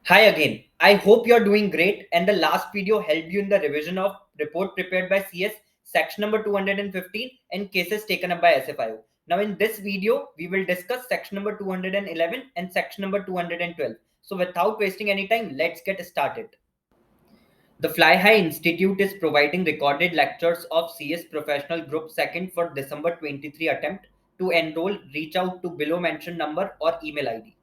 Hi again. I hope you're doing great and the last video helped you in the revision of report prepared by CS section number 215 and cases taken up by SFIO. Now in this video, we will discuss section number 211 and section number 212. So without wasting any time, let's get started. The Fly High Institute is providing recorded lectures of CS Professional Group second for December 23 attempt. To enroll, reach out to below mentioned number or email ID.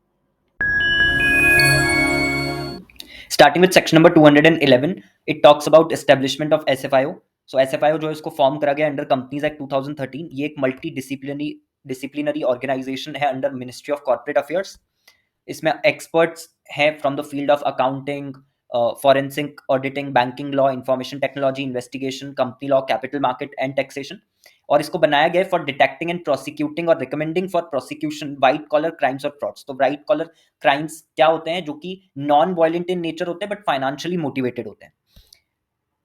Starting with section number 211, it talks about establishment of SFIO. So SFIO जो है इसको form करा गया under companies act 2013. ये एक multidisciplinary organisation है under ministry of corporate affairs. इसमें experts हैं from the field of accounting, forensic auditing, banking law, information technology, investigation, company law, capital market and taxation. और इसको बनाया गया फॉर डिटेक्टिंग एंड प्रोसिक्यूटिंग और recommending for prosecution white collar crimes और frauds. तो white collar crimes क्या होते हैं? जो कि नॉन वायलेंट इन नेचर होते हैं बट फाइनेंशियली मोटिवेटेड होते हैं.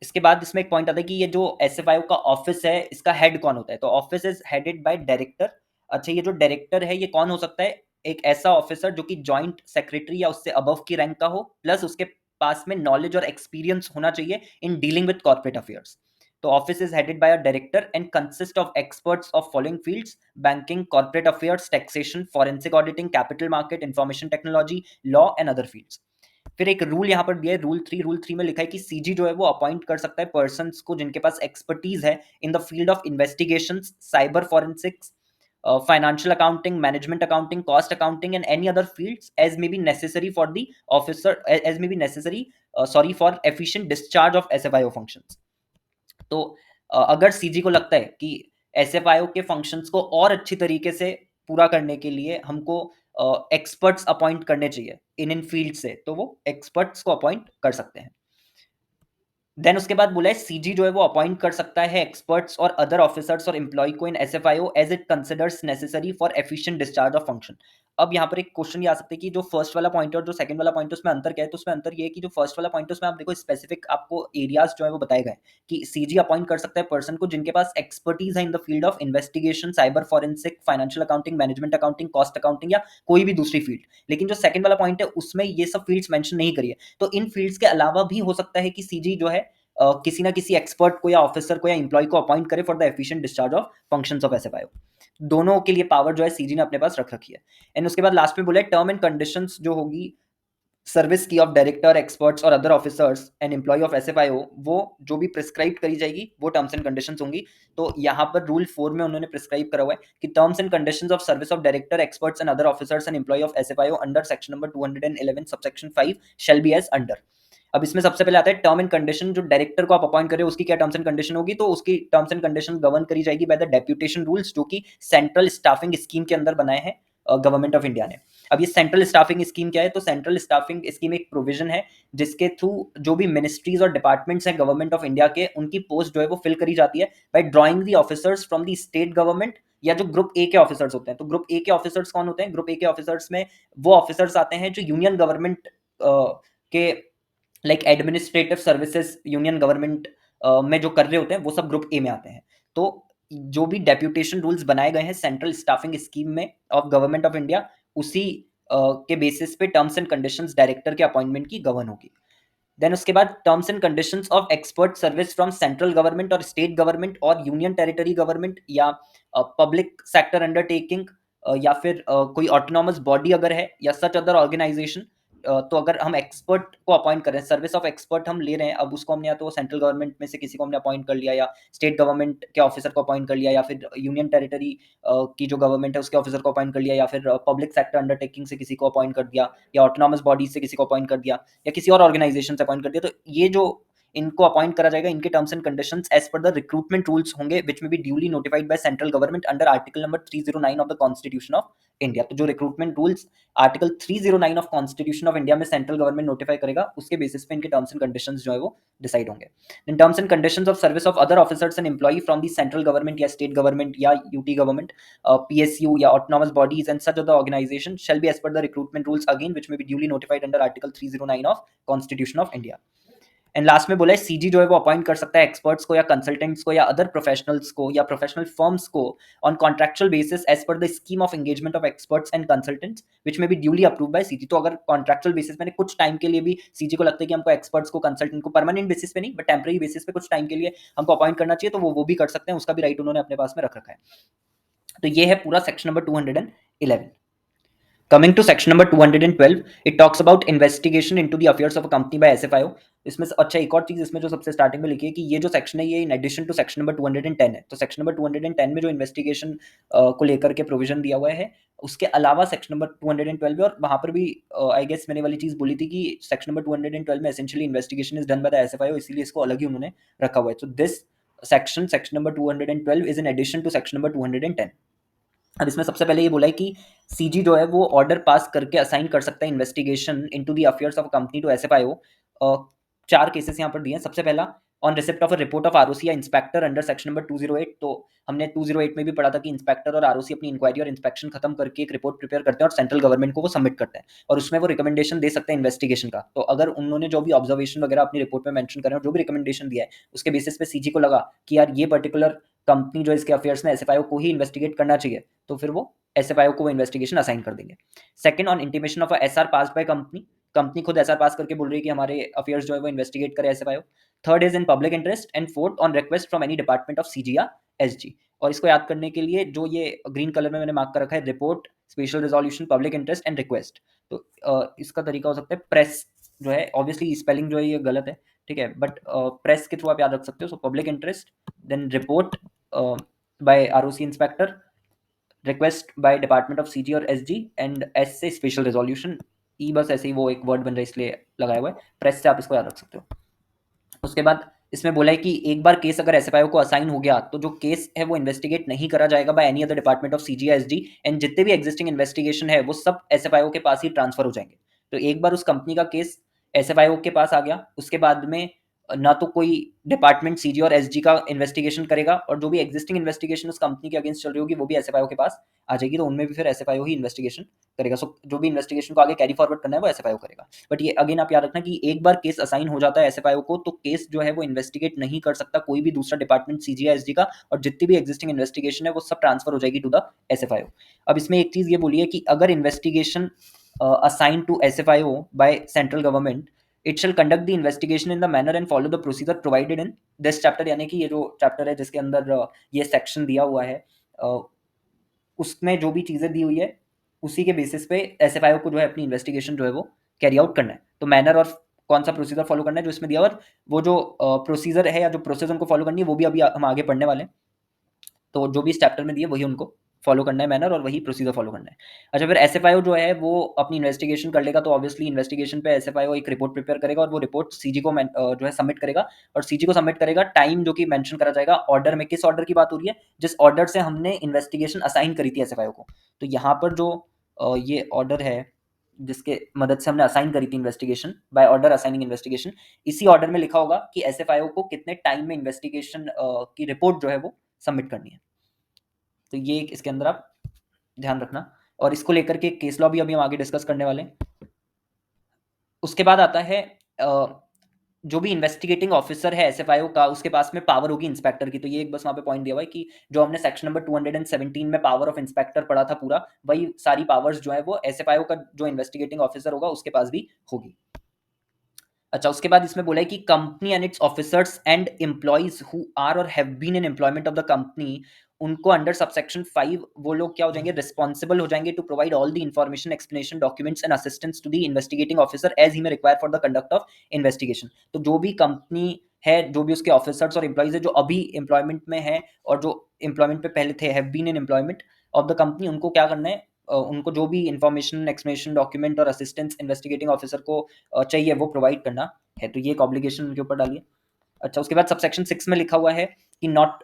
इसके बाद इसमें एक पॉइंट आता है कि ये जो एसएफआईओ का ऑफिस है इसका हेड कौन होता है. तो office is headed by director. अच्छा, ये जो डायरेक्टर है ये कौन हो सकता है? एक ऐसा ऑफिसर जो कि जॉइंट सेक्रेटरी या उससे अबव की रैंक का हो, प्लस उसके पास में नॉलेज और एक्सपीरियंस होना चाहिए in dealing with corporate affairs. तो office is headed by a director and consist of experts of following fields: banking, corporate affairs, taxation, forensic auditing, capital market, information technology, law and other fields. फिर एक rule यहाँ पर दिया है, rule three में लिखा है कि सीजी जो है वो अपॉइंट कर सकता है पर्सन को जिनके पास एक्सपर्टीज है in the field of investigation, cyber forensics, financial accounting, management accounting, cost accounting, and any other fields as may be necessary for the officer, as may be necessary, for efficient discharge of SFIO functions. तो अगर CG को लगता है कि SFIO के functions को और अच्छी तरीके से पूरा करने के लिए हमको एक्सपर्ट्स अपॉइंट करने चाहिए इन फील्ड से, तो वो एक्सपर्ट्स को अपॉइंट कर सकते हैं. देन उसके बाद बोला है सीजी जो है वो अपॉइंट कर सकता है एक्सपर्ट्स और अदर ऑफिसर्स और एम्प्लॉय को in SFIO as it considers necessary for efficient discharge of function. अब यहाँ पर एक क्वेश्चन ये आ सकता है कि जो फर्स्ट वाला पॉइंट है और जो सेकंड वाला पॉइंट है उसमें अंतर क्या है. तो उसमें अंतर ये है कि जो फर्स्ट वाला पॉइंट है उसमें आप देखो स्पेसिफिक आपको एरियाज जो है वो बताए गए कि सीजी अपॉइंट कर सकता है पर्सन को जिनके पास एक्सपर्टीज है in the field of investigation, cyber forensic, financial accounting, management accounting, cost accounting या कोई भी दूसरी फील्ड. लेकिन जो सेकंड वाला पॉइंट है उसमें ये सब फील्ड्स मेंशन नहीं करी है. तो इन फील्ड्स के अलावा भी हो सकता है कि सीजी जो है किसी ना किसी एक्सपर्ट को या ऑफिसर को या इंप्लॉय को अपॉइंट करे for the efficient discharge of functions of SFIO. दोनों के लिए पावर जो है सीजी ने अपने पास रख रखी है. एंड उसके बाद लास्ट में बोले टर्म एंड कंडीशंस जो होगी सर्विस की ऑफ डायरेक्टर, एक्सपर्ट्स और other officers and employ of SFIO, वो जो भी प्रिस्क्राइब करी जाएगी वो टर्म्स एंड कंडीशंस होंगी. तो यहाँ पर रूल 4 में उन्होंने प्रिस्क्राइब करा हुआ है कि terms and conditions of service of director, experts and other officers and employ of SFIO under section number 211 subsection 5 shall be as under. अब इसमें सबसे पहले आता है टर्म एंड कंडीशन. जो डायरेक्टर को आप अपॉइंट करें उसकी क्या टर्म्स एंड कंडीशन होगी. तो उसकी टर्म्स एंड कंडीशन गवर्न करी जाएगी बाय द डेप्यूटेशन रूल्स जो कि सेंट्रल स्टाफिंग स्कीम के अंदर बनाए हैं गवर्नमेंट ऑफ इंडिया ने. अब ये सेंट्रल स्टाफिंग स्कीम क्या है? तो सेंट्रल स्टाफिंग स्कीम एक प्रोविजन है जिसके थ्रू जो भी मिनिस्ट्रीज और डिपार्टमेंट्स हैं गवर्नमेंट ऑफ इंडिया के, उनकी पोस्ट जो है वो फिल करी जाती है bye drawing the officers from the state government या जो ग्रुप ए के ऑफिसर्स होते हैं. तो ग्रुप ए के ऑफिसर्स कौन होते हैं? ग्रुप ए के ऑफिसर्स में वो ऑफिसर्स आते हैं जो यूनियन गवर्नमेंट के like administrative services union government में जो कर रहे होते हैं वो सब ग्रुप ए में आते हैं. तो जो भी डेप्यूटेशन रूल्स बनाए गए हैं सेंट्रल स्टाफिंग स्कीम में ऑफ गवर्नमेंट ऑफ इंडिया, उसी के बेसिस पे टर्म्स एंड कंडीशंस डायरेक्टर के अपॉइंटमेंट की गवर्न होगी. देन उसके बाद terms and conditions of expert service from central government और स्टेट गवर्नमेंट और यूनियन टेरिटरी गवर्नमेंट या पब्लिक सेक्टर अंडरटेकिंग या फिर कोई ऑटोनॉमस बॉडी अगर है या सच अदर ऑर्गेनाइजेशन. तो अगर हम एक्सपर्ट को अपॉइंट कर रहे हैं, सर्विस ऑफ एक्सपर्ट हम ले रहे हैं, अब उसको हमने या तो सेंट्रल गवर्नमेंट में से किसी को हमने अपॉइंट कर लिया या स्टेट गवर्नमेंट के ऑफिसर को अपॉइंट कर लिया या फिर यूनियन टेरिटरी की जो गवर्नमेंट है उसके ऑफिसर को अपॉइंट कर लिया या फिर पब्लिक सेक्टर अंडरटेकिंग से किसी को अपॉइंट कर दिया या ऑटोनॉमस बॉडी से किसी को अपॉइंट कर दिया या किसी और ऑर्गेनाइजेशन से अपॉइंट कर दिया. तो ये जो इनको अपॉइंट करा जाएगा इनके terms and conditions as per the recruitment rules होंगे which may be duly notified by central government under article number 309 of the constitution of India. तो जो recruitment rules article 309 of constitution of India में central government notify करेगा उसके basis पे इनके terms and conditions जो है वो डिसाइड होंगे. In terms and conditions of service of other officers and employee from the central government या स्टेट गवर्नमेंट या यूटी गवर्नमेंट, पीएसयू या autonomous bodies and such other organisation shall be as per the recruitment rules again which may be duly notified under article 309 of constitution of India. And last में बोला है CG जो है वो appoint कर सकता है एक्सपर्ट्स को या कंसल्टेंट्स को या अदर प्रोफेशनल्स को या प्रोफेशनल फर्म्स को on contractual basis as per the scheme of engagement of experts and consultants which may be duly approve by CG. तो अगर कॉन्ट्रेक्चुअल बेसिस में कुछ टाइम के लिए भी सीजी को लगता है कि हमको एक्सपर्ट्स को कंसल्टेंट को परमानेंट बेसिस पे नहीं बट टेम्पररी बेसिस पे कुछ टाइम के लिए हमको अपॉइंट करना चाहिए तो वो भी कर सकते हैं, उसका भी राइट उन्होंने अपने पास में रख रखा है। तो ये है पूरा section number 211। Coming to section number 212, it talks about investigation into the affairs of a company by SFIO। इसमें अच्छा एक और चीज इसमें जो सबसे स्टार्टिंग में लिखी है कि ये जो सेक्शन है ये in addition to section number 210 है। तो सेक्शन नंबर 210 में जो इन्वेस्टिगेशन को लेकर के प्रोविजन दिया हुआ है उसके अलावा सेक्शन नंबर 212 और वहां पर भी आई गेस मैंने वाली चीज बोली थी कि सेक्शन नंबर 212 में essentially investigation is done by the SFIO, इसीलिए इसको अलग ही उन्होंने रखा हुआ है। तो this section number 212 is in addition to section number 210। अब इसमें सबसे पहले ये बोला है कि सीजी जो है वो ऑर्डर पास करके असाइन कर सकता है investigation into the affairs of company to SFIO. चार केसेस यहाँ पर दिए हैं। सबसे पहला on receipt of a report of ROC या इंस्पेक्टर अंडर सेक्शन नंबर 208। तो हमने 208 में भी पढ़ा था कि इंस्पेक्टर और आरओसी अपनी इंक्वायरी और इंस्पेक्शन खत्म करके एक रिपोर्ट प्रिपेयर करते हैं और सेंट्रल गवर्नमेंट को वो सबमिट करते हैं और उसमें वो रिकमेंडेशन दे सकते हैं इन्वेस्टिगेशन का। तो अगर उन्होंने जो भी ऑब्जर्वेशन वगैरह अपनी रिपोर्ट में मेंशन करें और जो भी रिकमेंडेशन दिया है उसके बेसिस पे सीजी को लगा कि यार ये पर्टिकुलर कंपनी जो इसके अफेयर्स में एसएफआईओ को ही इन्वेस्टिगेट करना चाहिए तो फिर वो एसएफआईओ को वो इन्वेस्टिगेशन असाइन कर देंगे। Second on intimation of SR pass by company, company खुद एसआर पास करके बोल रही है कि हमारे अफेयर्स जो है वो इन्वेस्टिगेट करे SFIO. Third is in public interest and fourth on request from any department of CG या एसजी। और इसको याद करने के लिए जो ये ग्रीन कलर में मैंने मार्क कर रखा है report, special resolution, public interest and request. तो इसका तरीका हो सकता है प्रेस जो है, ऑब्वियसली स्पेलिंग जो है ये गलत है ठीक है, बट प्रेस के थ्रू आप याद रख सकते हो। So public interest, then report by ROC inspector, request by department of CG और एसजी एंड एस से स्पेशल रेजोल्यूशन। ई बस ऐसे ही वो एक वर्ड बन रहा है इसलिए लगाया हुआ है, प्रेस से आप इसको याद रख सकते हो। उसके बाद इसमें बोला है कि एक बार केस अगर एसएफआईओ को असाइन हो गया तो जो केस है वो इन्वेस्टिगेट नहीं करा जाएगा by any other department of CG या एसजी एंड जितने भी एग्जिस्टिंग इन्वेस्टिगेशन है वो सब एसएफआईओ के पास ही ट्रांसफर हो जाएंगे। तो एक बार उस कंपनी का केस एसएफआईओ के पास आ गया उसके बाद में ना तो कोई डिपार्टमेंट सीजी और एसजी का इन्वेस्टिगेशन करेगा और जो भी एग्जिस्टिंग इन्वेस्टिगेशन उस कंपनी के अगेंस्ट चल रही होगी वो भी एसएफआईओ के पास आ जाएगी, तो उनमें भी फिर एसएफआईओ ही इन्वेस्टिगेशन करेगा। सो जो भी इन्वेस्टिगेशन को आगे कैरी फॉरवर्ड करना है वो एसएफआईओ करेगा। बट ये अगेन आप याद रखना कि एक बार केस असाइन हो जाता है एसएफआईओ को तो केस जो है वो इन्वेस्टिगेट नहीं कर सकता कोई भी दूसरा डिपार्टमेंट सीजी या एसजी का, और जितनी भी एग्जिस्टिंग इन्वेस्टिगेशन है वो सब ट्रांसफर हो जाएगी टू द एसएफआईओ। अब इसमें एक चीज ये बोली है कि अगर investigation assign to SFIO by central government it shall conduct the investigation in the manner and follow the procedure provided in this chapter. यानी कि ये जो चैप्टर है जिसके अंदर ये सेक्शन दिया हुआ है उसमें जो भी चीज़ें दी हुई है उसी के बेसिस पे एसएफआईओ को जो है अपनी इन्वेस्टिगेशन जो है वो कैरी आउट करना है। तो मैनर और कौन सा प्रोसीजर फॉलो करना है जो इसमें दिया हुआ, वो जो प्रोसीजर है या जो प्रोसेस उनको फॉलो करनी है वो भी अभी हम आगे पढ़ने वाले हैं। तो जो भी इस चैप्टर में दिए वही उनको फॉलो करना है मैनर और वही प्रोसीजर फॉलो करना है। अच्छा, फिर एसएफआईओ जो है वो अपनी इन्वेस्टिगेशन कर लेगा तो ऑब्वियसली इन्वेस्टिगेशन पे एसएफआईओ एक रिपोर्ट प्रिपेयर करेगा और वो रिपोर्ट सीजी को जो है सबमिट करेगा और सीजी को सबमिट करेगा टाइम जो कि मेंशन करा जाएगा ऑर्डर में। किस ऑर्डर की बात हो रही है? जिस ऑर्डर से हमने इन्वेस्टिगेशन असाइन करी थी एसएफआईओ को। तो यहाँ पर जो ये ऑर्डर है जिसके मदद से हमने असाइन करी थी investigation, by order assigning investigation, इसी ऑर्डर में लिखा होगा कि एसएफआईओ को कितने टाइम में इन्वेस्टिगेशन की रिपोर्ट जो है वो सबमिट करनी है। तो ये इसके अंदर आप ध्यान रखना और इसको लेकर के केस लॉ भी अभी हम आगे डिस्कस करने वाले हैं। उसके बाद आता है जो भी इन्वेस्टिगेटिंग ऑफिसर है एसएफआईओ का उसके पास में पावर होगी इंस्पेक्टर की। तो ये एक बस वहां पे पॉइंट दिया हुआ है कि जो हमने सेक्शन नंबर 217 में पावर ऑफ इंस्पेक्टर पढ़ा था पूरा, वही सारी पावर्स जो है वो एसएफआईओ का जो इन्वेस्टिगेटिंग ऑफिसर होगा उसके पास भी होगी। अच्छा, उसके बाद इसमें बोला है कि company and its officers and employees who are और have been in employment of the company, उनको अंडर सबसेक्शन 5 वो लोग क्या हो जाएंगे, रिस्पॉन्सिबल हो जाएंगे to provide all the information, explanation, documents and assistance to the investigating officer as he may require for the conduct of investigation. तो जो भी कंपनी है, जो भी उसके ऑफिसर्स और एम्प्लॉइज है जो अभी एम्प्लॉयमेंट में है और जो एम्प्लॉयमेंट पे पहले थे, have been in employment of the company, उनको क्या करना है, उनको जो भी इन्फॉर्मेशन, एक्सप्लेनेशन, डॉक्यूमेंट और असिस्टेंस इन्वेस्टिगेटिंग ऑफिसर को चाहिए वो प्रोवाइड करना है। तो ये एक ऑब्लिगेशन उनके ऊपर डालिए। अच्छा, उसके बाद सबसेक्शन 6 में लिखा हुआ है कि not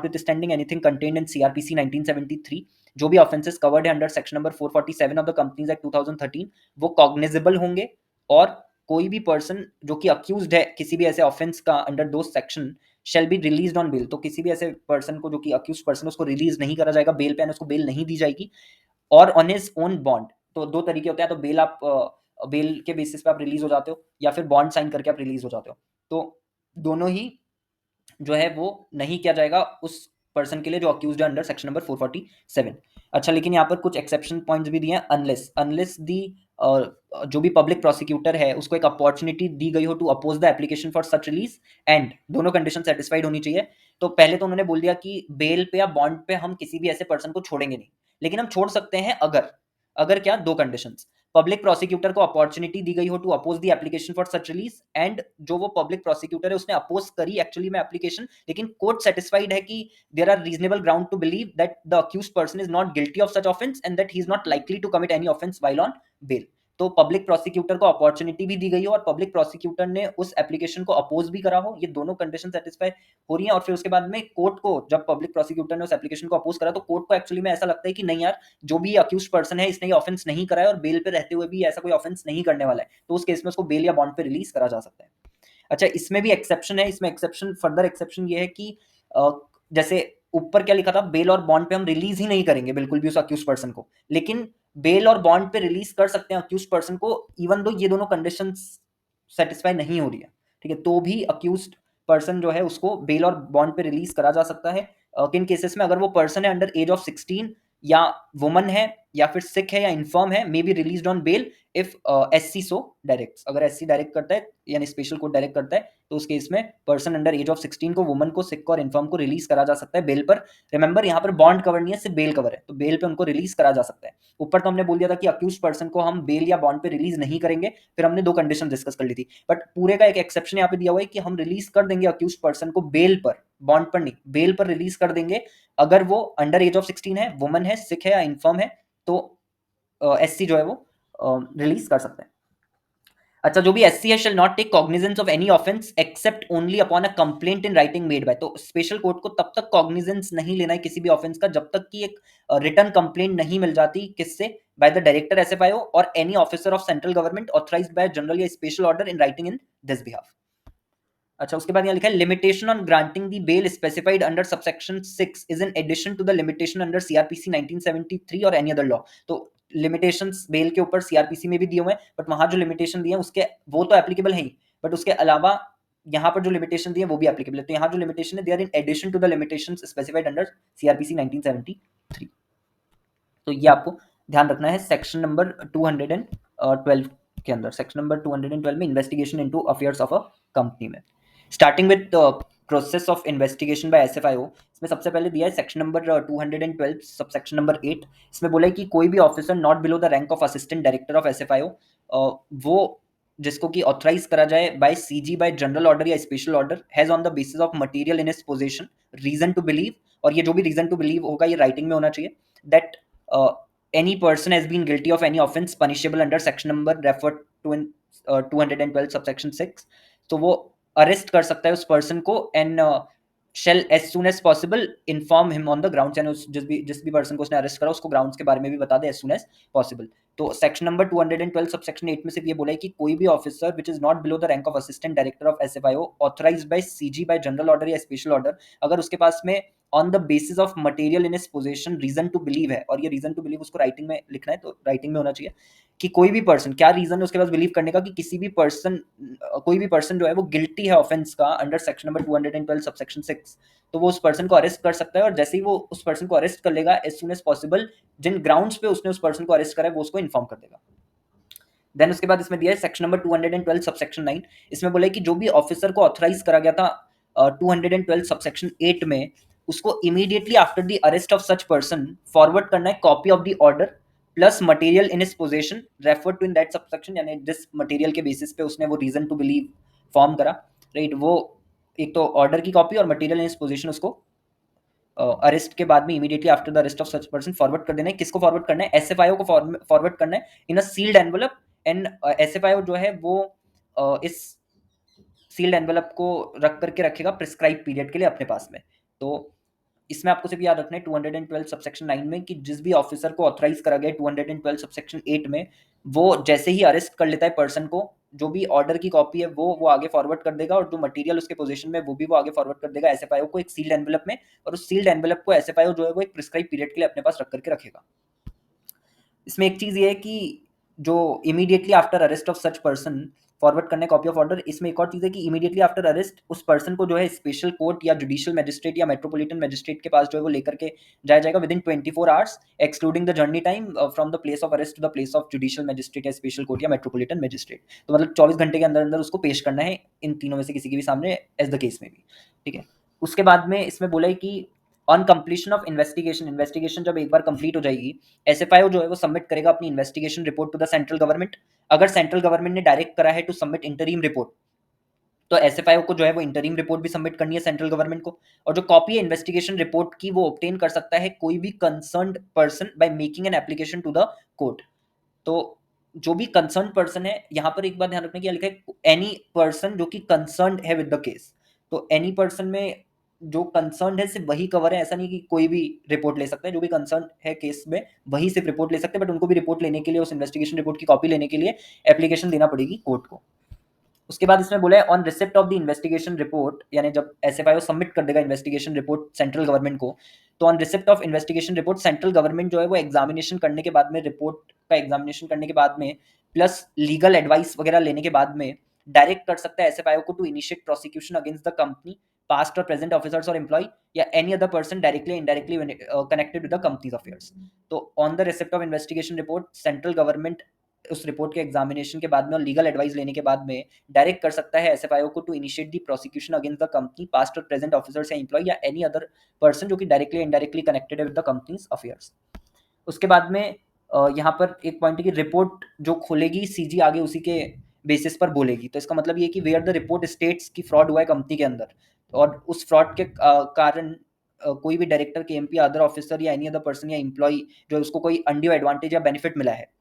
with standing anything contained in CrPC 1973, जो भी ऑफेंसेस कवर्ड है under section number 447 of the companies act 2013 वो कॉग्निजेबल होंगे और कोई भी पर्सन जो कि अक्यूज्ड है किसी भी ऐसे ऑफेंस का अंडर दो section shall be released on bail. तो किसी भी ऐसे पर्सन को जो कि अक्यूज पर्सन उसको रिलीज नहीं करा जाएगा बेल पे, उसको बेल नहीं दी जाएगी और ऑन हिज ओन बॉन्ड। तो दो तरीके होते हैं, तो बेल आप बेल के बेसिस पे आप रिलीज हो जाते हो, या फिर बॉन्ड साइन करके आप रिलीज हो जाते हो। तो दोनों ही जो है वो नहीं किया जाएगा उस पर्सन के लिए जो अक्यूज्ड है अंडर सेक्शन नंबर 447। अच्छा, लेकिन यहाँ पर कुछ एक्सेप्शन पॉइंट्स भी दिए हैं। अनलेस अनलेस दी जो भी पब्लिक प्रोसिक्यूटर है उसको एक अपॉर्चुनिटी दी गई हो to oppose the application for such release and दोनों कंडीशन सेटिस्फाइड होनी चाहिए। तो पहले तो उन्होंने बोल दिया कि बेल पे या बॉन्ड पे हम किसी भी ऐसे पर्सन को छोड़ेंगे नहीं, लेकिन हम छोड़ सकते हैं अगर अगर क्या, दो कंडीशंस। पब्लिक प्रोसिक्यूटर को अपॉर्चुनिटी दी गई हो to oppose the application for such release and जो वो पब्लिक प्रोसिक्यूटर है उसने अपोज करी एक्चुअली में एप्लीकेशन, लेकिन कोर्ट सेटिस्फाइड है कि there are reasonable ground to believe that the accused person is not guilty of such offence and that he is not likely to commit any offence while on bail. तो public prosecutor को opportunity भी दी गई हो और public prosecutor ने उस application को अपोज भी करा हो, ये दोनों कंडीशन सेटिस्फाई हो रही है। और फिर उसके बाद में कोर्ट को, जब पब्लिक प्रोसिक्यूटर ने उस एप्लीकेशन को अपोज करा, तो कोर्ट को एक्चुअली में ऐसा लगता है कि नहीं यार, जो भी अक्यूज्ड पर्सन है इसने ये ऑफेंस नहीं करा है और बेल पे रहते हुए भी ऐसा कोई ऑफेंस नहीं करने वाला है, तो उस केस में उसको बेल या बॉन्ड पे रिलीज करा जा सकता है। अच्छा, इसमें भी एक्सेप्शन है। इसमें एक्सेप्शन, फर्दर एक्सेप्शन ये है कि जैसे ऊपर क्या लिखा था, बेल और बॉन्ड पे हम रिलीज ही नहीं करेंगे बिल्कुल भी उस अक्यूज पर्सन को, लेकिन बेल और बॉन्ड पे रिलीज कर सकते हैं अक्यूज पर्सन को इवन दो ये दोनों कंडीशन सेटिस्फाई नहीं हो रही है, ठीक है, तो भी अक्यूज पर्सन जो है उसको बेल और बॉन्ड पे रिलीज करा जा सकता है। किन केसेस में, अगर वो पर्सन है अंडर एज ऑफ 16 या वुमन है या फिर सिक है या इन्फर्म है, may be release on bail if SC so direct. अगर एससी डायरेक्ट करता है यानी स्पेशल कोर्ट डायरेक्ट करता है, तो उस केस में पर्सन अंडर एज ऑफ 16 को, वुमन को, सिक को और इन्फर्म को रिलीज करा जा सकता है बेल पर। रिमेंबर यहाँ पर बॉन्ड कवर नहीं है, सिर्फ बेल कवर है, तो बेल पे उनको रिलीज करा जा सकता है। ऊपर तो हमने बोल दिया था कि अक्यूज पर्सन को हम बेल या बॉन्ड पे रिलीज नहीं करेंगे, फिर हमने दो कंडीशन डिस्कस कर ली थी, बट पूरे का एक एक्सेप्शन यहाँ पे दिया हुआ है कि हम रिलीज कर देंगे अक्यूज पर्सन को बेल पर, बॉन्ड पर नहीं, बेल पर रिलीज कर देंगे अगर वो अंडर एज ऑफ 16 है, वुमन है, सिक है या इन्फर्म है, तो एससी जो है वो रिलीज कर सकते हैं। अच्छा, जो भी एससी है shall not take cognizance of any offence except only upon a complaint in writing made by. तो स्पेशल कोर्ट को तब तक कॉग्निजेंस नहीं लेना है किसी भी ऑफेंस का जब तक कि एक रिटर्न कंप्लेंट नहीं मिल जाती, किससे, बाय द डायरेक्टर एसएफआईओ और any officer of central government authorised by general या special order in writing in this behalf. अच्छा, उसके बाद यहाँ लिखा है limitation on granting the bail specified under subsection 6 is in addition to the limitation under CrPC 1973 और any other law. तो limitations bail के ऊपर सीआरपीसी में भी दिए हुए हैं, बट वहां जो लिमिटेशन दिए हैं उसके वो तो एप्लीकेबल है ही, बट उसके अलावा यहाँ पर जो लिमिटेशन दिए वो भी एप्लीकेबल है। तो यहाँ जो लिमिटेशन है they are in addition to the limitations specified under CrPC 1973। तो ये आपको ध्यान रखना है सेक्शन नंबर 212 के अंदर। सेक्शन नंबर 212 में investigation into affairs of a company में, starting with process of investigation by SFIO. इसमें सबसे पहले दिया है section number 212 sub section number 8। इसमें बोला है कि कोई भी officer not below the rank of assistant director of SFIO, वो जिसको कि ऑथराइज करा जाए by CG by general order या special order, has on the basis of material in his position reason to believe, और ये जो भी रीजन टू बिलीव होगा ये राइटिंग में होना चाहिए, that any person has been guilty of any offense punishable under section number referred to in 212 subsection 6, तो वो अरेस्ट कर सकता है उस पर्सन को and shall as soon as possible inform him on the grounds, यानी जिस भी पर्सन को उसने अरेस्ट करा उसको ग्राउंड्स के बारे में भी बता दे as soon as possible। तो सेक्शन नंबर 212 सबसेक्शन 8 में सिर्फ ये बोला है कि कोई भी officer which is not below the rank of assistant director of SFIO authorised by CG by general order या स्पेशल ऑर्डर, अगर उसके पास में on the basis of material in his position reason to believe है, और ये reason to believe उसको writing में लिखना है, तो राइटिंग में होना चाहिए कि कोई भी पर्सन, क्या रीजन है उसके पास बिलीव करने का कि किसी भी पर्सन, कोई भी पर्सन जो है वो गिल्टी है ऑफेंस का अंडर सेक्शन नंबर 212 सबसेक्शन 6, तो वो उस पर्सन को अरेस्ट कर सकता है, और जैसे ही वो उस पर्सन को अरेस्ट कर लेगा एज सुन एज पॉसिबल जिन ग्राउंड्स पे उसने उस पर्सन को अरेस्ट करा है वो उसको इन्फॉर्म कर देगा। देन उसके बाद इसमें दिया है सेक्शन नंबर 212 सबसेक्शन 9। इसमें बोला है कि जो भी ऑफिसर को ऑथराइज करा गया था 212 सबसेक्शन 8 में, उसको immediately after the arrest of such person forward करना है copy of the order plus material in his position referred to in that subsection, यानी जिस मटेरियल के बेसिस पे उसने वो रीजन टू बिलीव फॉर्म करा, राइट, वो एक तो ऑर्डर की कॉपी और मटेरियल इन हिज पोजीशन उसको अरेस्ट के बाद में immediately after the arrest of such person forward कर देना है। किसको फॉरवर्ड करना है? एसएफआईओ को फॉरवर्ड करना है इन a shield envelope, and SFIO जो है वो इस सील्ड एनवेलप को रख करके रखेगा प्रिस्क्राइब पीरियड के लिए अपने पास में। तो इसमें आपको सिर्फ याद रखना है 212 सबसेक्शन 9 में कि जिस भी ऑफिसर को ऑथराइज करा गया 212 सबसेक्शन 8 में, वो जैसे ही अरेस्ट कर लेता है पर्सन को, जो भी ऑर्डर की कॉपी है वो आगे फॉरवर्ड कर देगा, और जो मटेरियल उसके पोजीशन में वो भी वो आगे फॉरवर्ड कर देगा एसएफआईओ को एक सील्ड एनवेलप में, और उस सील्ड एनवेलप को एसएफआईओ जो है वो एक प्रिस्क्राइब पीरियड के लिए अपने पास रख करके रखेगा। इसमें एक चीज ये है कि जो immediately after arrest of such person forward करने कॉपी ऑफ ऑर्डर, इसमें एक और चीज़ है कि इमीडिएटली आफ्टर अरेस्ट उस पर्सन को जो है स्पेशल कोर्ट या जुडिशियल मैजिस्ट्रेट या मेट्रोपॉलिटन मैजिस्ट्रेट के पास जो है वो लेकर के जाया जाएगा within 24 hours excluding the journey time from the place of arrest to the place of judicial magistrate या स्पेशल कोर्ट या मेट्रोपॉलिटन मैजिस्ट्रेट। तो मतलब 24 घंटे के अंदर अंदर उसको पेश करना है इन तीनों में से किसी के भी सामने एज द केस में भी। ठीक है, उसके बाद में इसमें बोला है कि on completion of investigation, investigation जब एक बार कंप्लीट हो जाएगी, एसएफआईओ जो है वो सबमिट करेगा अपनी investigation report to the central government. अगर सेंट्रल गवर्नमेंट ने डायरेक्ट करा है टू सबमिट इंटरिम रिपोर्ट, तो एसएफआईओ को जो है वो इंटरिम रिपोर्ट भी सबमिट करनी है सेंट्रल गवर्नमेंट को। और जो कॉपी है इन्वेस्टिगेशन रिपोर्ट की वो ऑब्टेन कर सकता है कोई भी concerned person by making an application to the court. तो जो भी कंसर्न पर्सन है, यहाँ पर एक बात ध्यान रखने की लिखा है एनी पर्सन जो कि कंसर्न है विद द केस। तो एनी पर्सन में जो कंसर्न है सिर्फ वही कवर है, ऐसा नहीं कि कोई भी रिपोर्ट ले सकता है। जो भी कंसर्न है केस में वही सिर्फ रिपोर्ट ले सकते हैं, बट उनको भी रिपोर्ट लेने के लिए, उस इन्वेस्टिगेशन रिपोर्ट की कॉपी लेने के लिए एप्लीकेशन देना पड़ेगी कोर्ट को। उसके बाद इसमें बोला है on receipt of the investigation report, यानी जब एसएफआईओ सबमिट कर देगा इन्वेस्टिगेशन रिपोर्ट सेंट्रल गवर्नमेंट को, तो on receipt of investigation report central government जो है वो एग्जामिनेशन करने के बाद में, रिपोर्ट का एग्जामिनेशन करने के बाद में प्लस लीगल एडवाइस वगैरह लेने के बाद में डायरेक्ट कर सकता है एसएफआईओ को to initiate prosecution against the company, past और प्रेजेंट ऑफिसर्स और एम्प्लॉय या any other person directly indirectly connected with the company's affairs. तो on the receipt of investigation report central government उस रिपोर्ट के एग्जामिनेशन के बाद में और लीगल एडवाइस लेने के बाद में डायरेक्ट कर सकता है एसएफआईओ को to initiate the prosecution against the company, past और प्रेजेंट ऑफिसर्स या एम्प्लॉय या एनी अदर पर्सन जो कि डायरेक्टली इनडायरेक्टली कनेक्टेड है विद द कंपनीज अफेयर्स। उसके बाद में यहाँ पर एक पॉइंट है कि रिपोर्ट जो खोलेगी सीजी आगे उसी के बेसिस पर बोलेगी। तो इसका मतलब ये कि वेयर द रिपोर्ट स्टेट्स की फ्रॉड हुआ है कंपनी के अंदर, और उस फ्रॉड के कारण कोई भी डायरेक्टर के एमपी अदर ऑफिसर या एनी अदर पर्सन या एम्प्लॉय जो उसको कोई अनड्यू एडवांटेज या बेनिफिट मिला है।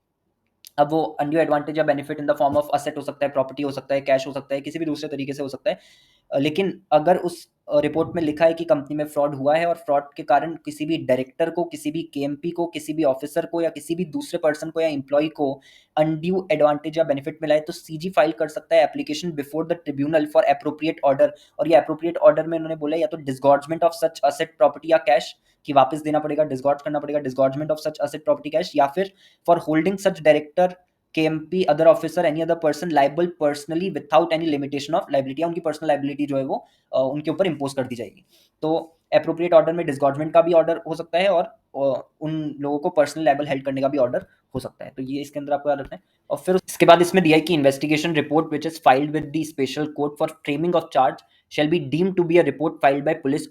अब वो अनड्यू एडवांटेज या benefit in the form of asset हो सकता है, प्रॉपर्टी हो सकता है, कैश हो सकता है, किसी भी दूसरे तरीके से हो सकता है। लेकिन अगर उस रिपोर्ट में लिखा है कि कंपनी में फ्रॉड हुआ है और फ्रॉड के कारण किसी भी डायरेक्टर को, किसी भी केएमपी को, किसी भी ऑफिसर को या किसी भी दूसरे पर्सन को या एम्प्लॉय को अनड्यू एडवांटेज या बेनिफिट मिला है, तो सीजी फाइल कर सकता है application before the tribunal for appropriate order. और ये एप्रोप्रिएट ऑर्डर में उन्होंने बोला या तो disgorgement of such asset property या कैश, कि वापस देना पड़ेगा, डिसगॉर्ज करना पड़ेगा, disgorgement of such asset property cash, या फिर for holding such director KMP other officer any other person liable personally without any limitation of liability, उनकी पर्सनल लाइबिलिटी जो है वो उनके ऊपर इम्पोज कर दी जाएगी। तो एप्रोप्रिएट ऑर्डर में डिसगॉर्जमेंट का भी ऑर्डर हो सकता है और उन लोगों को पर्सनल लाइबल हेल्ड करने का भी ऑर्डर हो सकता है। तो ये इसके अंदर आपको याद रखना है। और फिर इसके बाद इसमें दिया है कि investigation report which is filed with the special court for framing of charge shall be deemed to be a report filed by police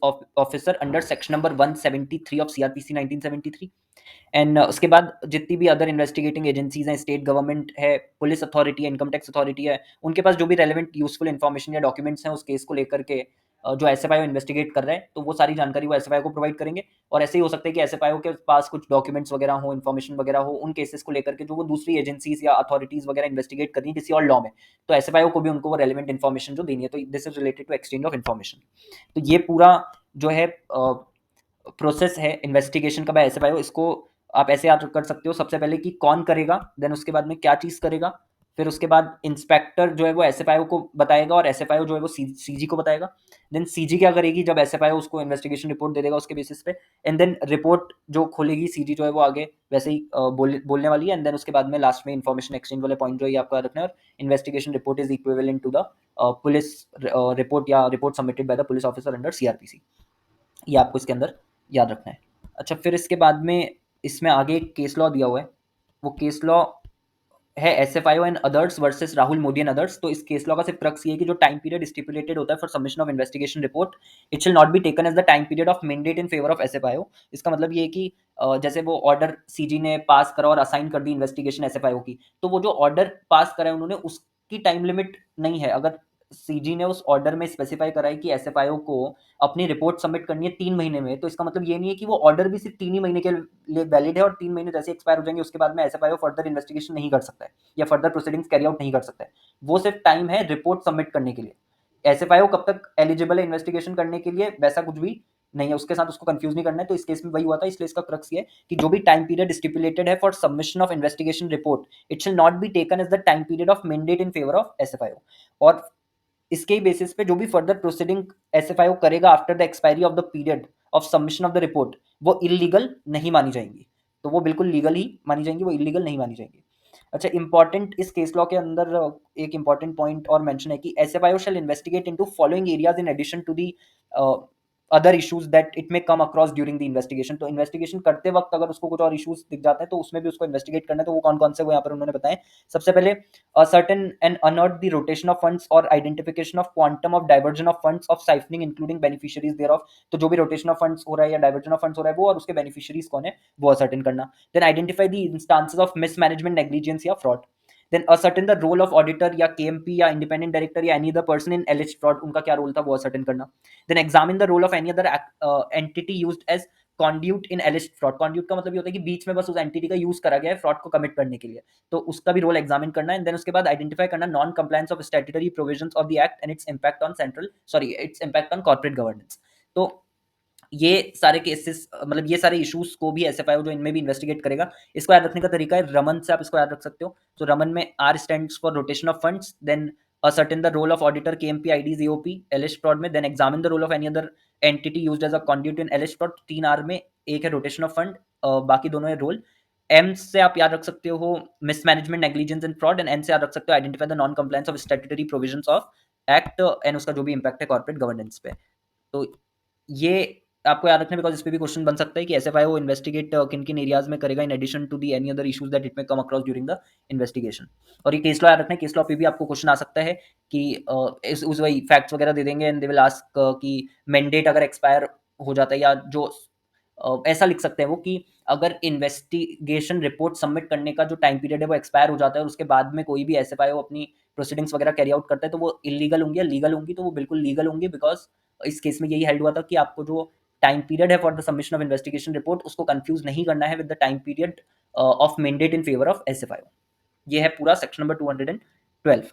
officer under section number 173 of CRPC 1973। And उसके बाद जितनी भी अदर इन्वेस्टिगेटिंग एजेंसीज हैं, state government है, police authority है, income tax authority है, उनके पास जो भी रेलेवेंट यूजफुल इन्फॉर्मेशन या डॉक्यूमेंट्स हैं उस केस को लेकर के जो एसएफआईओ इन्वेस्टिगेट कर रहे हैं, तो वो सारी जानकारी वो एसएफआईओ को प्रोवाइड करेंगे। और ऐसे ही हो सकता है कि एसएफआईओ के पास कुछ डॉक्यूमेंट्स वगैरह हो, इन्फॉर्मेशन वगैरह हो उन केसेस को लेकर के जो वो दूसरी एजेंसीज या अथॉरिटीज वगैरह इन्वेस्टिगेट कर रही है किसी और लॉ में, तो एसएफआईओ को भी उनको वो रेलेवेंट इन्फॉर्मेशन जो देनी है। तो this is related to exchange of information. तो ये पूरा जो है प्रोसेस है इन्वेस्टिगेशन का बाय एसएफआईओ, इसको आप ऐसे याद कर सकते हो। सबसे पहले कि कौन करेगा, देन उसके बाद में क्या चीज़ करेगा, फिर उसके बाद इंस्पेक्टर जो है वो एसएफआईओ को बताएगा और एसएफआईओ जो है वो सीजी को बताएगा। देन सीजी क्या करेगी, जब एसएफआईओ उसको इन्वेस्टिगेशन रिपोर्ट दे देगा उसके बेसिस पे, एंड देन रिपोर्ट जो खोलेगी सीजी जो है वो आगे वैसे ही बोलने वाली है। एंड देन उसके बाद में लास्ट में इन्फॉर्मेशन एक्सचेंज वाले पॉइंट जो है आपको याद रखना है। और investigation report is equivalent to the police report या report submitted by the police officer under CrPC. ये आपको इसके अंदर याद रखना है। अच्छा, फिर इसके बाद में इसमें आगे एक केस लॉ दिया हुआ है, वो केस लॉ है SFIO and others versus Rahul Modi and others. तो इस केस लॉ का सिर्फ क्रक्स ये है कि जो टाइम पीरियड स्टिपुलेटेड होता है for submission of investigation report, it shall not be taken as the time period of mandate in favour of SFIO. इसका मतलब ये है कि जैसे वो ऑर्डर सीजी ने पास करा और असाइन कर दी इन्वेस्टिगेशन एसएफआईओ की, तो वो जो ऑर्डर पास करा है उन्होंने उसकी टाइम लिमिट नहीं है। अगर सीजी ने उस ऑर्डर में स्पेसिफाई करा है कि एसएफआईओ को अपनी रिपोर्ट सबमिट करनी है 3 महीने में, तो इसका मतलब ये नहीं है कि वो ऑर्डर भी सिर्फ 3 ही महीने के लिए वैलिड है और 3 महीने जैसे एक्सपायर हो जाएंगे उसके बाद में एसएफआईओ फर्दर इन्वेस्टिगेशन नहीं कर सकता है या फर्दर प्रोसीडिंग्स कैरी आउट नहीं कर सकता है। वो सिर्फ टाइम है रिपोर्ट सबमिट करने के लिए। एसएफआईओ कब तक एलिजिबल है इन्वेस्टिगेशन करने के लिए, वैसा कुछ भी नहीं है, उसके साथ उसको कंफ्यूज नहीं करना है। तो इस केस में वही हुआ था, इसलिए इसका क्रक्स ये है कि जो भी टाइम पीरियड स्टिपुलेटेड है for submission of investigation report, it shall not be taken as the time period of mandate in favour of SFIO. और इसके बेसिस पे जो भी फर्दर प्रोसीडिंग एसएफआईओ करेगा after the expiry of the period of submission of the report, वो illegal नहीं मानी जाएंगी। तो वो बिल्कुल लीगल ही मानी जाएंगी, वो इलीगल नहीं मानी जाएंगी। अच्छा, इंपॉर्टेंट इस केस लॉ के अंदर एक इंपॉर्टेंट पॉइंट और मेंशन है कि SFIO shall investigate into following areas in addition to the other issues that it may come across during the investigation. तो इन्वेस्टिगेशन करते वक्त अगर उसको कुछ और इश्यूज दिख जाते हैं तो उसमें भी उसको इन्वेस्टिगेट करना है। तो वो कौन कौन से वो यहाँ पर उन्होंने बताए। सबसे पहले certain and unearth the rotation of funds और identification of quantum of diversion of funds of siphoning including beneficiaries thereof. तो जो भी रोटेशन ऑफ फंड्स हो रहा है या डाइवर्जन ऑफ फंड्स हो रहा है वो और उसके बेनिफिशियरीज कौन है वो असर्टेन करना। Then identify the instances of mismanagement, negligence या fraud. Then ascertain the role of auditor या केएमपी या इंडिपेंडेंट डायरेक्टर या any other person in alleged fraud, उनका क्या रोल था वो असर्टेन करना। Then examine the role of any other entity used as conduit in alleged fraud. Conduit का मतलब ये होता है कि बीच में बस उस एंटिटी का यूज करा गया है फ्रॉड को कमिट करने के लिए, तो उसका भी रोल एग्जामिन करना है। देन उसके बाद आइडेंटिफाई करना non compliance of statutory provisions of the act and it's impact on it's impact on corporate governance. तो ये सारे केसेस मतलब ये सारे इश्यूज को भी एसएफआईओ जो इनमें भी इन्वेस्टिगेट करेगा। इसको याद रखने का तरीका है रमन से आप इसको याद रख सकते हो। तो रमन में R stands for rotation of funds, then ascertain the role of auditor KMP IDs AOP alleged fraud में, then examine the role of any other entity used as a conduit in alleged fraud। 3 are में एक है rotation of fund, बाकी दोनों है role. M से आप याद रख सकते हो mismanagement, negligence and fraud, and N से याद रख सकते हो identify the non compliance of statutory provisions of act and उसका जो भी इंपैक्ट है कॉर्पोरेट गवर्नेंस पे। तो ये आपको याद रखना, बिकॉज इस पे भी क्वेश्चन बन सकता है कि एसएफआईओ इन्वेस्टिगेट किन किन एरियाज में करेगा in addition to the any other issues that it may come across during the investigation. और ये केस लॉ याद रखना है, केस लॉ पे भी आपको क्वेश्चन आ सकता है कि उस वही फैक्ट्स वगैरह दे देंगे एंड दे विल आस्क कि मैंडेट अगर एक्सपायर हो जाता है या जो ऐसा लिख सकते हैं वो कि अगर इन्वेस्टिगेशन रिपोर्ट सबमिट करने का जो टाइम पीरियड है वो एक्सपायर हो जाता है और उसके बाद में कोई भी एसएफआईओ अपनी प्रोसीडिंग्स वगैरह कैरी आउट करता है तो वो इलीगल होंगी या लीगल होंगी। तो वो बिल्कुल लीगल होंगी, बिकॉज इस केस में यही हेल्ड हुआ था कि आपको जो टाइम पीरियड है for the submission of investigation report उसको कंफ्यूज नहीं करना है with the time period of mandate in favour of SFIO. ये है पूरा section number 212।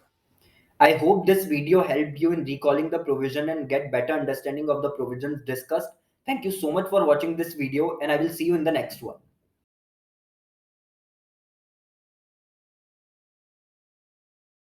I hope this video helped you in recalling the provision and get better understanding of the provisions discussed. Thank you so much for watching this video and I will see you in the next one.